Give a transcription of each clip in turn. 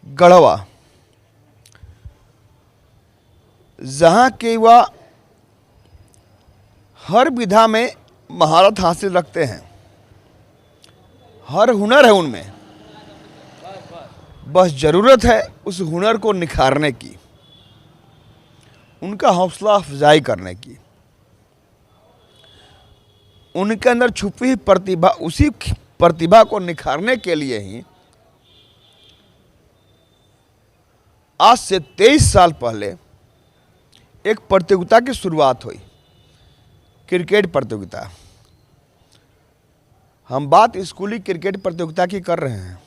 गढ़वा, जहाँ के युवा हर विधा में महारत हासिल रखते हैं, हर हुनर है उनमें, बस ज़रूरत है उस हुनर को निखारने की, उनका हौसला अफजाई करने की, उनके अंदर छुपी हुई प्रतिभा, उसी प्रतिभा को निखारने के लिए ही आज से 23 साल पहले एक प्रतियोगिता की शुरुआत हुई, क्रिकेट प्रतियोगिता। हम बात स्कूली क्रिकेट प्रतियोगिता की कर रहे हैं।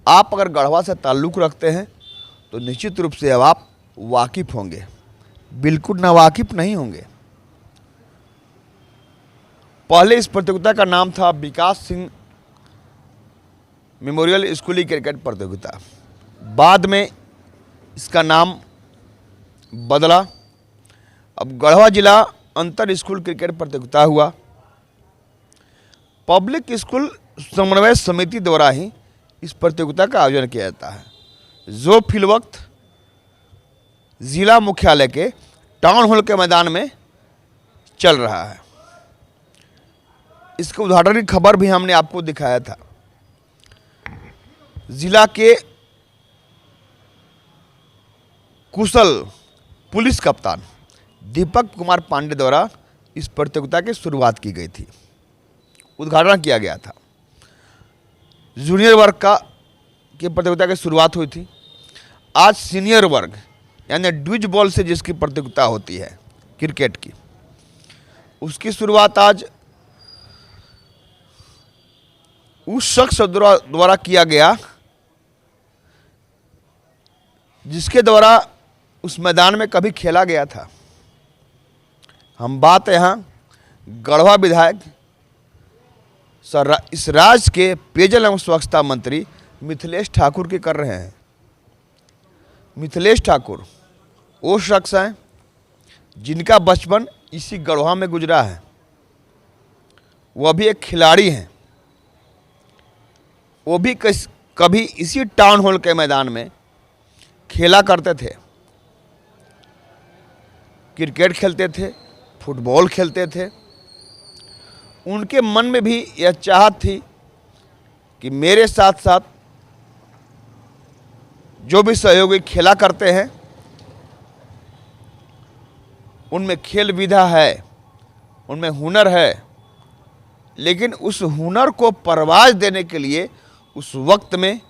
आप अगर गढ़वा से ताल्लुक़ रखते हैं तो निश्चित रूप से अब आप वाकिफ़ होंगे, बिल्कुल नावाकिफ़ नहीं होंगे। पहले इस प्रतियोगिता का नाम था विकास सिंह मेमोरियल स्कूली क्रिकेट प्रतियोगिता। बाद में इसका नाम बदला, अब गढ़वा जिला अंतर स्कूल क्रिकेट प्रतियोगिता हुआ। पब्लिक स्कूल समन्वय समिति द्वारा ही इस प्रतियोगिता का आयोजन किया जाता है, जो फिलवक्त जिला मुख्यालय के टाउन हॉल के मैदान में चल रहा है। इसके उद्घाटन की खबर भी हमने आपको दिखाया था। जिला के कुशल पुलिस कप्तान दीपक कुमार पांडे द्वारा इस प्रतियोगिता की शुरुआत की गई थी, उद्घाटन किया गया था। जूनियर वर्ग की प्रतियोगिता की शुरुआत हुई थी। आज सीनियर वर्ग यानी ड्विज बॉल से जिसकी प्रतियोगिता होती है क्रिकेट की, उसकी शुरुआत आज उस शख्स द्वारा किया गया जिसके द्वारा उस मैदान में कभी खेला गया था। हम बात यहाँ गढ़वा विधायक इस राज्य के पेयजल एवं स्वच्छता मंत्री मिथिलेश ठाकुर की कर रहे हैं। मिथिलेश ठाकुर वो शख्स हैं जिनका बचपन इसी गढ़वा में गुजरा है। वह भी एक खिलाड़ी हैं, वो भी कभी इसी टाउन हॉल के मैदान में खेला करते थे, क्रिकेट खेलते थे, फुटबॉल खेलते थे। उनके मन में भी यह चाहत थी कि मेरे साथ साथ जो भी सहयोगी खेला करते हैं उनमें खेल विधा है, उनमें हुनर है, लेकिन उस हुनर को परवाज देने के लिए उस वक्त में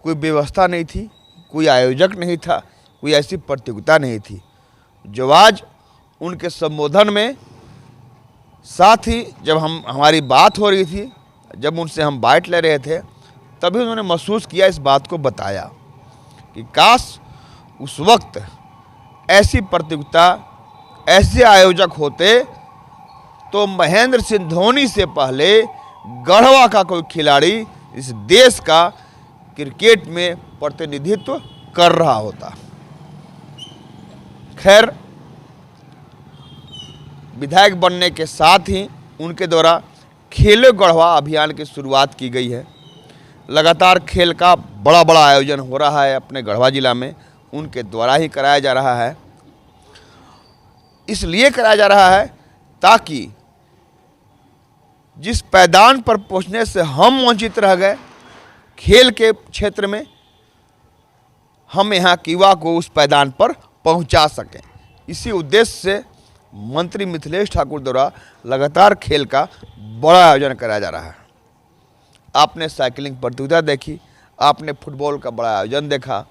कोई व्यवस्था नहीं थी, कोई आयोजक नहीं था, कोई ऐसी प्रतियोगिता नहीं थी। जो आज उनके संबोधन में, साथ ही जब हमारी बात हो रही थी, जब उनसे हम बाइट ले रहे थे, तभी उन्होंने महसूस किया, इस बात को बताया कि काश उस वक्त ऐसी प्रतियोगिता, ऐसे आयोजक होते तो महेंद्र सिंह धोनी से पहले गढ़वा का कोई खिलाड़ी इस देश का क्रिकेट में प्रतिनिधित्व कर रहा होता। खैर, विधायक बनने के साथ ही उनके द्वारा खेलो गढ़वा अभियान की शुरुआत की गई है। लगातार खेल का बड़ा आयोजन हो रहा है अपने गढ़वा जिला में, उनके द्वारा ही कराया जा रहा है। इसलिए कराया जा रहा है ताकि जिस पैदान पर पहुंचने से हम वंचित रह गए खेल के क्षेत्र में, हम यहाँ के युवा को उस पैदान पर पहुंचा सकें। इसी उद्देश्य से मंत्री मिथिलेश ठाकुर द्वारा लगातार खेल का बड़ा आयोजन कराया जा रहा है। आपने साइकिलिंग प्रतियोगिता देखी, आपने फुटबॉल का बड़ा आयोजन देखा,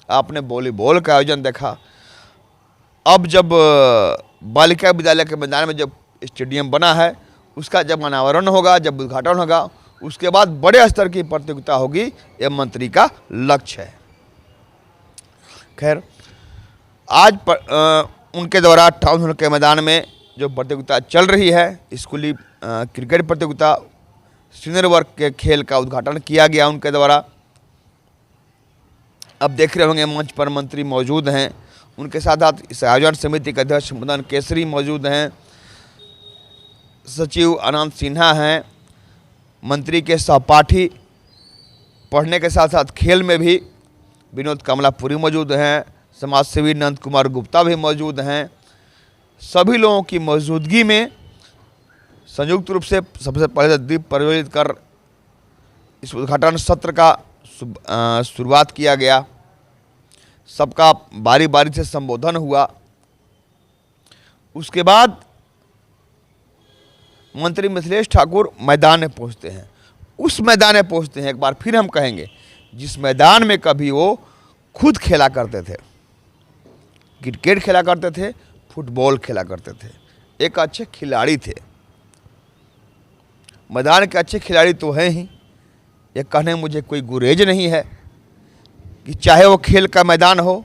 आपने वॉलीबॉल का आयोजन देखा। अब जब बालिका विद्यालय के मैदान में जब स्टेडियम बना है, उसका जब अनावरण होगा, जब उद्घाटन होगा, उसके बाद बड़े स्तर की प्रतियोगिता होगी, यह मंत्री का लक्ष्य है। खैर, आज उनके द्वारा टाउन हॉल के मैदान में जो प्रतियोगिता चल रही है, स्कूली क्रिकेट प्रतियोगिता, सीनियर वर्ग के खेल का उद्घाटन किया गया उनके द्वारा। अब देख रहे होंगे मंच पर मंत्री मौजूद हैं, उनके साथ साथ इस आयोजन समिति के अध्यक्ष मदन केसरी मौजूद हैं, सचिव आनंद सिन्हा हैं, मंत्री के सहपाठी पढ़ने के साथ साथ खेल में भी विनोद कमलापुरी मौजूद हैं, समाज सेवी नंद कुमार गुप्ता भी मौजूद हैं। सभी लोगों की मौजूदगी में संयुक्त रूप से सबसे पहले दीप प्रज्वलित कर इस उद्घाटन सत्र का शुरुआत किया गया। सबका बारी बारी से संबोधन हुआ। उसके बाद मंत्री मिथिलेश ठाकुर मैदान में पहुंचते हैं। उस मैदान में पहुंचते हैं, एक बार फिर हम कहेंगे, जिस मैदान में कभी वो खुद खेला करते थे, क्रिकेट खेला करते थे, फुटबॉल खेला करते थे, एक अच्छे खिलाड़ी थे। मैदान के अच्छे खिलाड़ी तो हैं ही, ये कहने मुझे कोई गुरेज नहीं है कि चाहे वो खेल का मैदान हो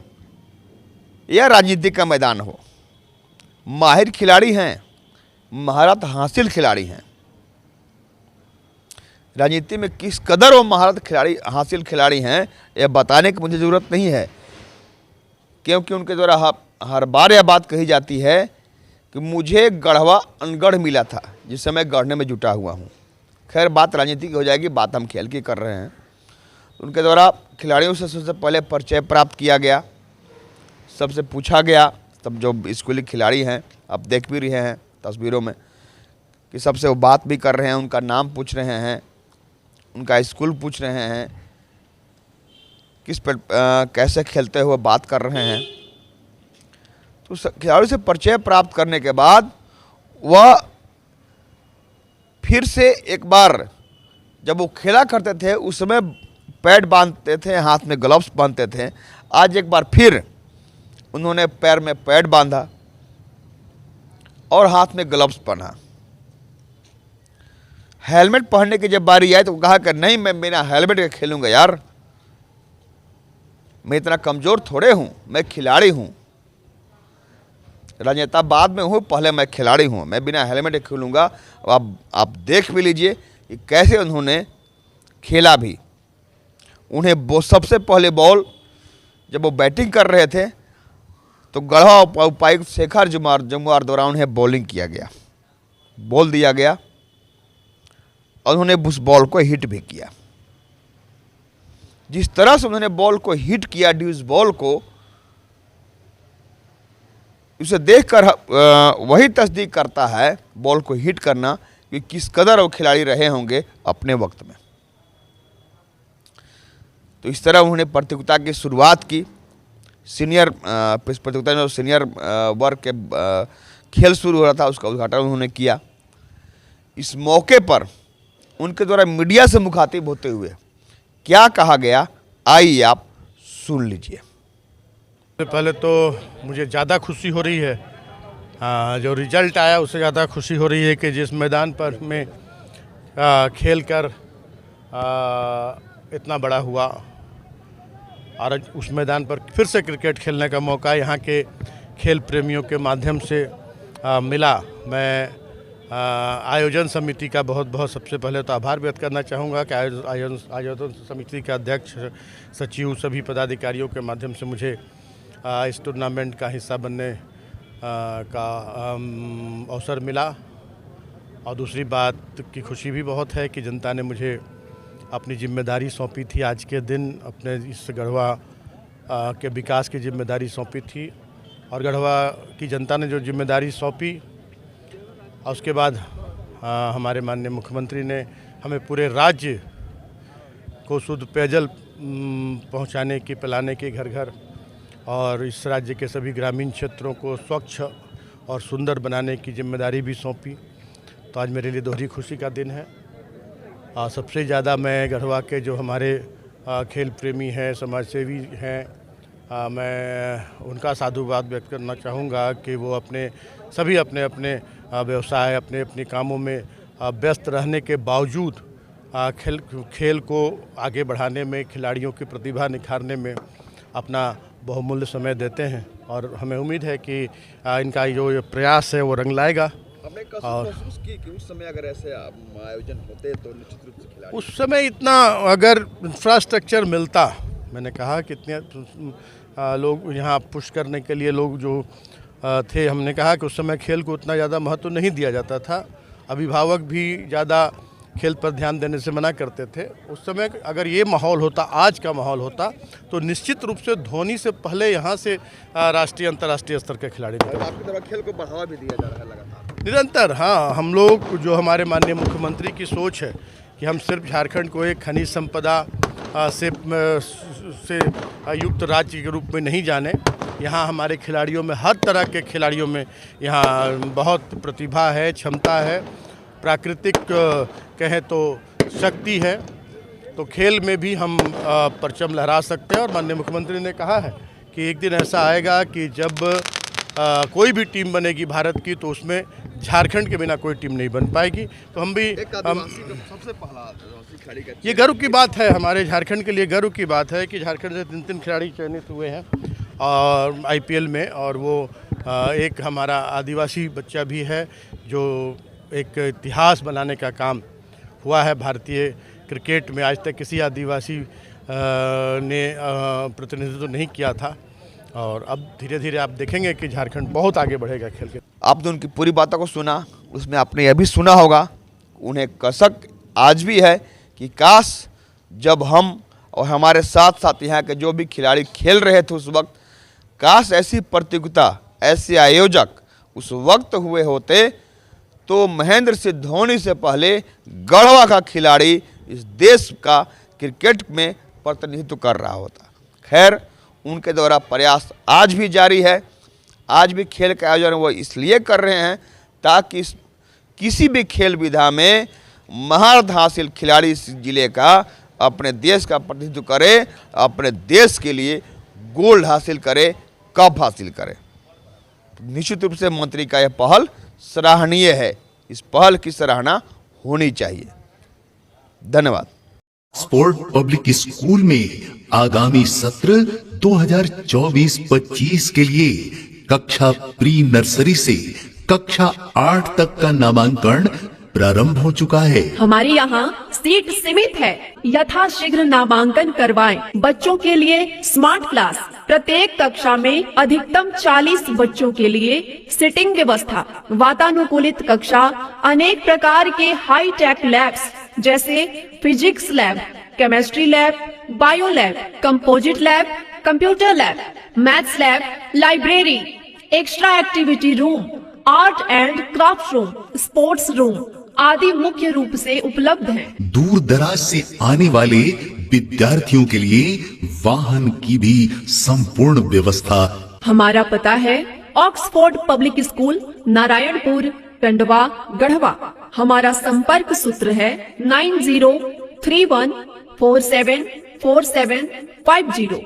या राजनीति का मैदान हो, माहिर खिलाड़ी हैं, महारत हासिल खिलाड़ी हैं। राजनीति में किस कदर वो महारत हासिल खिलाड़ी हैं ये बताने की मुझे ज़रूरत नहीं है, क्योंकि उनके द्वारा हर बार यह बात कही जाती है कि मुझे गढ़वा अनगढ़ मिला था जिससे मैं गढ़ने में जुटा हुआ हूँ। खैर बात राजनीति की हो जाएगी, बात हम खेल की कर रहे हैं। उनके द्वारा खिलाड़ियों से सबसे पहले परिचय प्राप्त किया गया, सबसे पूछा गया, तब जो स्कूली खिलाड़ी हैं आप देख भी रहे हैं तस्वीरों में कि सबसे वो बात भी कर रहे हैं, उनका नाम पूछ रहे हैं, उनका स्कूल पूछ रहे हैं, किस पर कैसे खेलते हुए बात कर रहे हैं। तो खिलाड़ी से परिचय प्राप्त करने के बाद वह फिर से एक बार, जब वो खेला करते थे उस समय पैड बांधते थे, हाथ में ग्लव्स बांधते थे, आज एक बार फिर उन्होंने पैर में पैड बांधा और हाथ में ग्लव्स पहना। हेलमेट पहनने की जब बारी आई तो कहा कि नहीं, मैं बिना हेलमेट के खेलूंगा यार, मैं इतना कमज़ोर थोड़े हूँ, मैं खिलाड़ी हूँ। राजनेता बाद में हूँ, पहले मैं खिलाड़ी हूँ, मैं बिना हेलमेट के खेलूँगा। आप देख भी लीजिए कि कैसे उन्होंने खेला भी। उन्हें वो सबसे पहले बॉल जब वो बैटिंग कर रहे थे तो गढ़वा उपायुक्त शेखर जमुआर द्वारा उन्हें बॉलिंग किया गया, बॉल दिया गया और उन्होंने उस बॉल को हिट भी किया। जिस तरह से उन्होंने बॉल को हिट किया, ड्यूस बॉल को, उसे देखकर वही तस्दीक करता है बॉल को हिट करना कि किस कदर वो खिलाड़ी रहे होंगे अपने वक्त में। तो इस तरह उन्होंने प्रतियोगिता की शुरुआत की। सीनियर प्रतियोगिता में सीनियर वर्ग के खेल शुरू हो रहा था, उसका उद्घाटन उन्होंने किया। इस मौके पर उनके द्वारा मीडिया से मुखातिब होते हुए क्या कहा गया, आइए आप सुन लीजिए। पहले तो मुझे ज़्यादा खुशी हो रही है, जो रिजल्ट आया उससे ज़्यादा खुशी हो रही है कि जिस मैदान पर मैं खेल कर इतना बड़ा हुआ और उस मैदान पर फिर से क्रिकेट खेलने का मौका यहाँ के खेल प्रेमियों के माध्यम से मिला। मैं आयोजन समिति का बहुत बहुत सबसे पहले तो आभार व्यक्त करना चाहूँगा कि आयोजन समिति के अध्यक्ष, सचिव, सभी पदाधिकारियों के माध्यम से मुझे इस टूर्नामेंट का हिस्सा बनने का अवसर मिला। और दूसरी बात की खुशी भी बहुत है कि जनता ने मुझे अपनी जिम्मेदारी सौंपी थी। आज के दिन अपने इस गढ़वा के विकास की जिम्मेदारी सौंपी थी और गढ़वा की जनता ने जो जिम्मेदारी सौंपी और उसके बाद हमारे माननीय मुख्यमंत्री ने हमें पूरे राज्य को शुद्ध पेयजल पहुंचाने की, पिलाने की घर घर, और इस राज्य के सभी ग्रामीण क्षेत्रों को स्वच्छ और सुंदर बनाने की जिम्मेदारी भी सौंपी। तो आज मेरे लिए दोहरी खुशी का दिन है। सबसे ज़्यादा मैं गढ़वा के जो हमारे खेल प्रेमी हैं, समाजसेवी हैं, मैं उनका साधुवाद व्यक्त करना चाहूँगा कि वो सभी अपने व्यवसाय, अपने कामों में व्यस्त रहने के बावजूद खेल को आगे बढ़ाने में, खिलाड़ियों की प्रतिभा निखारने में अपना बहुमूल्य समय देते हैं और हमें उम्मीद है कि इनका जो प्रयास है वो रंग लाएगा। हमने महसूस की कि उस समय अगर ऐसे आयोजन होते तो निश्चित रूप से खिलाड़ी, उस समय इतना अगर इंफ्रास्ट्रक्चर मिलता, मैंने कहा कि इतने लोग यहाँ पुश करने के लिए लोग जो थे, हमने कहा कि उस समय खेल को उतना ज़्यादा महत्व नहीं दिया जाता था। अभिभावक भी ज़्यादा खेल पर ध्यान देने से मना करते थे। उस समय अगर ये माहौल होता, आज का माहौल होता, तो निश्चित रूप से धोनी से पहले यहाँ से राष्ट्रीय अंतर्राष्ट्रीय स्तर के खिलाड़ी निकले। आपकी तरफ खेल को बढ़ावा भी दिया जा रहा है लगातार निरंतर। हाँ, हम लोग जो हमारे माननीय मुख्यमंत्री की सोच है कि हम सिर्फ झारखंड को एक खनिज संपदा से युक्त राज्य के रूप में नहीं जाने। यहाँ हमारे खिलाड़ियों में, हर तरह के खिलाड़ियों में यहाँ बहुत प्रतिभा है, क्षमता है, प्राकृतिक कहें तो शक्ति है। तो खेल में भी हम परचम लहरा सकते हैं। और माननीय मुख्यमंत्री ने कहा है कि एक दिन ऐसा आएगा कि जब कोई भी टीम बनेगी भारत की, तो उसमें झारखंड के बिना कोई टीम नहीं बन पाएगी। तो हम भी सबसे पहला खिलाड़ी का ये गर्व की बात है, हमारे झारखंड के लिए गर्व की बात है कि झारखंड से 3 खिलाड़ी चयनित हुए हैं और आईपीएल में। और वो एक हमारा आदिवासी बच्चा भी है, जो एक इतिहास बनाने का काम हुआ है भारतीय क्रिकेट में। आज तक किसी आदिवासी ने प्रतिनिधित्व नहीं किया था। और अब धीरे धीरे आप देखेंगे कि झारखंड बहुत आगे बढ़ेगा खेल के। आपने उनकी पूरी बातों को सुना, उसमें आपने यह भी सुना होगा, उन्हें कसक आज भी है कि काश जब हम और हमारे साथ साथ यहाँ के जो भी खिलाड़ी खेल रहे थे उस वक्त, काश ऐसी प्रतियोगिता, ऐसे आयोजक उस वक्त हुए होते, तो महेंद्र सिंह धोनी से पहले गढ़वा का खिलाड़ी इस देश का क्रिकेट में प्रतिनिधित्व कर रहा होता। खैर, उनके द्वारा प्रयास आज भी जारी है। आज भी खेल का आयोजन वो इसलिए कर रहे हैं ताकि किसी भी खेल विधा में महारत हासिल खिलाड़ी इस जिले का अपने देश का प्रतिनिधित्व करे, अपने देश के लिए गोल्ड हासिल करे, कप हासिल करे। निश्चित रूप से मंत्री का यह पहल सराहनीय है। इस पहल की सराहना होनी चाहिए। धन्यवाद। स्पोर्ट पब्लिक स्कूल में आगामी सत्र 2024-25 के लिए कक्षा प्री नर्सरी से कक्षा 8 तक का नामांकन प्रारंभ हो चुका है। हमारे यहाँ सीट सीमित है, यथाशीघ्र नामांकन करवाएं। बच्चों के लिए स्मार्ट क्लास, प्रत्येक कक्षा में अधिकतम 40 बच्चों के लिए सिटिंग व्यवस्था, वातानुकूलित कक्षा, अनेक प्रकार के हाई टेक लैब्स जैसे physics lab, chemistry lab, bio lab, composite lab, computer lab, maths lab, library, extra activity room, art and craft room, sports room आदि मुख्य रूप से उपलब्ध हैं। दूर दराज से आने वाले विद्यार्थियों के लिए वाहन की भी संपूर्ण व्यवस्था। हमारा पता है Oxford public school, Narayanpur, Tandwa, Garhwa. हमारा संपर्क सूत्र है 9031474750।